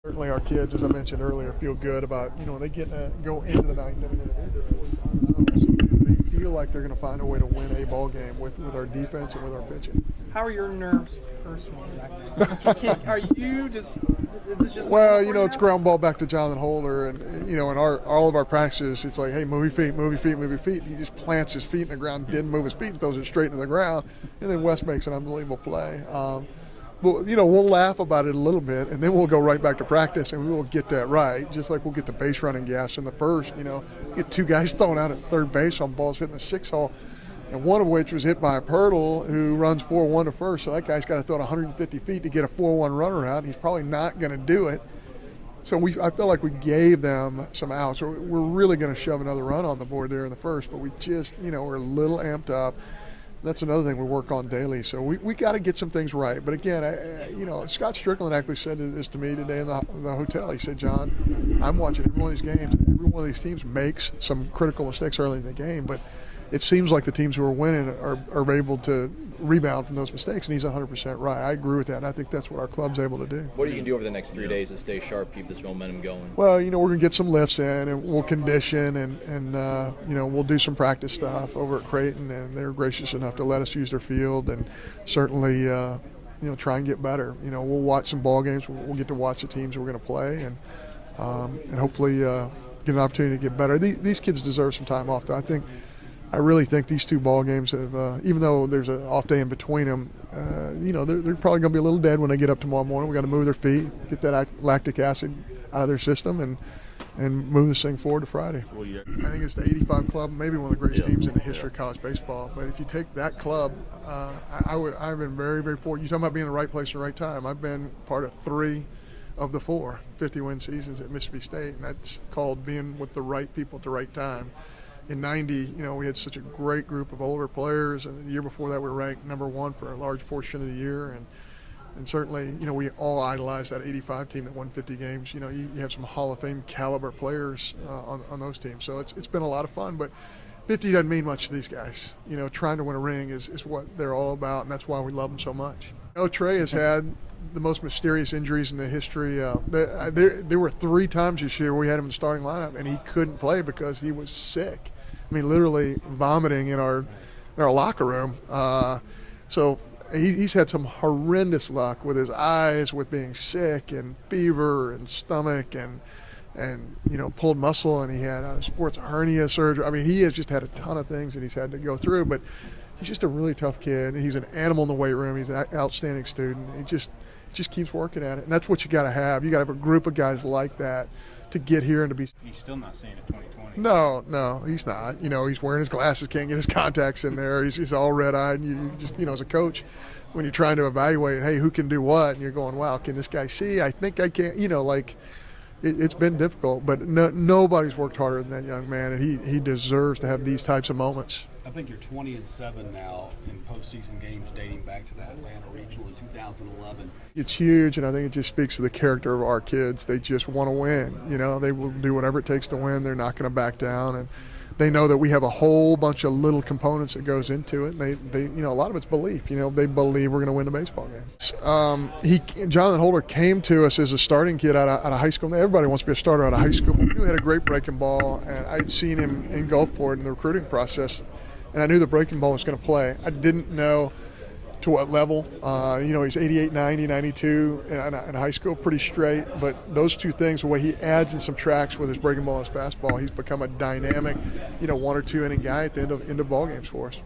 Certainly our kids, as I mentioned earlier, feel good about, when they go into the ninth inning and they feel like they're going to find a way to win a ball game with our defense and with our pitching. How are your nerves personally right now? Are you just – is this just – Well, it's ground ball back to Jonathan Holder, and, in all of our practices, it's like, hey, move your feet, move your feet, move your feet. He just plants his feet in the ground, didn't move his feet, and throws it straight into the ground, and then Wes makes an unbelievable play. But, we'll laugh about it a little bit, and then we'll go right back to practice, and we will get that right, just like we'll get the base running gas in the first. Get two guys thrown out at third base on balls hitting the 6-hole, and one of which was hit by a Pirtle who runs 4-1 to first, so that guy's got to throw it 150 feet to get a 4-1 runner out. He's probably not going to do it. So I feel like we gave them some outs. We're really going to shove another run on the board there in the first, but we just, we're a little amped up. That's another thing we work on daily. So we got to get some things right. But again, Scott Strickland actually said this to me today in the hotel. He said, John, I'm watching every one of these games. Every one of these teams makes some critical mistakes early in the game, but it seems like the teams who are winning are able to rebound from those mistakes, and he's 100% right. I agree with that, and I think that's what our club's able to do. What are you going to do over the next 3 days to stay sharp, keep this momentum going? Well, we're going to get some lifts in, and we'll condition, and we'll do some practice stuff over at Creighton, and they're gracious enough to let us use their field, and certainly, try and get better. We'll watch some ball games. We'll get to watch the teams we're going to play, and hopefully get an opportunity to get better. These kids deserve some time off, though. I really think these two ball games have, even though there's an off day in between them, they're probably going to be a little dead when they get up tomorrow morning. We got to move their feet, get that lactic acid out of their system, and move this thing forward to Friday. I think it's the 85 club, maybe one of the greatest teams in the history of college baseball. But if you take that club, I've been very, very fortunate. You're talking about being in the right place at the right time. I've been part of 3 of the 4 50-win seasons at Mississippi State, and that's called being with the right people at the right time. In 90, we had such a great group of older players, and the year before that we were ranked number 1 for a large portion of the year, and certainly, we all idolized that 85 team that won 50 games. You have some Hall of Fame caliber players on those teams, so it's been a lot of fun, but 50 doesn't mean much to these guys. Trying to win a ring is what they're all about, and that's why we love them so much. Trey has had the most mysterious injuries in the history. There were 3 times this year we had him in the starting lineup, and he couldn't play because he was sick. Literally vomiting in our locker room. So he's had some horrendous luck with his eyes, with being sick and fever and stomach and pulled muscle, and he had a sports hernia surgery. He has just had a ton of things that he's had to go through, but he's just a really tough kid, and he's an animal in the weight room. He's an outstanding student. He just keeps working at it, and that's what you got to have. You got to have a group of guys like that to get here and to be. He's still not seeing a 2020. No, he's not. He's wearing his glasses, can't get his contacts in there. He's all red-eyed. And you just, as a coach, when you're trying to evaluate, hey, who can do what, and you're going, wow, can this guy see? I think I can. It's been difficult, but nobody's worked harder than that young man, and he deserves to have these types of moments. I think you're 20-7 now in postseason games dating back to that Atlanta Regional in 2011. It's huge, and I think it just speaks to the character of our kids. They just want to win. They will do whatever it takes to win. They're not going to back down, and they know that we have a whole bunch of little components that goes into it. And they a lot of it's belief. They believe we're going to win the baseball game. Jonathan Holder came to us as a starting kid out of high school. Everybody wants to be a starter out of high school. We knew he had a great breaking ball, and I'd seen him in Gulfport in the recruiting process, and I knew the breaking ball was going to play. I didn't know to what level. He's 88, 90, 92 in high school, pretty straight. But those two things, the way he adds and subtracts with his breaking ball and his fastball, he's become a dynamic, 1 or 2 inning guy at the end of ball games for us.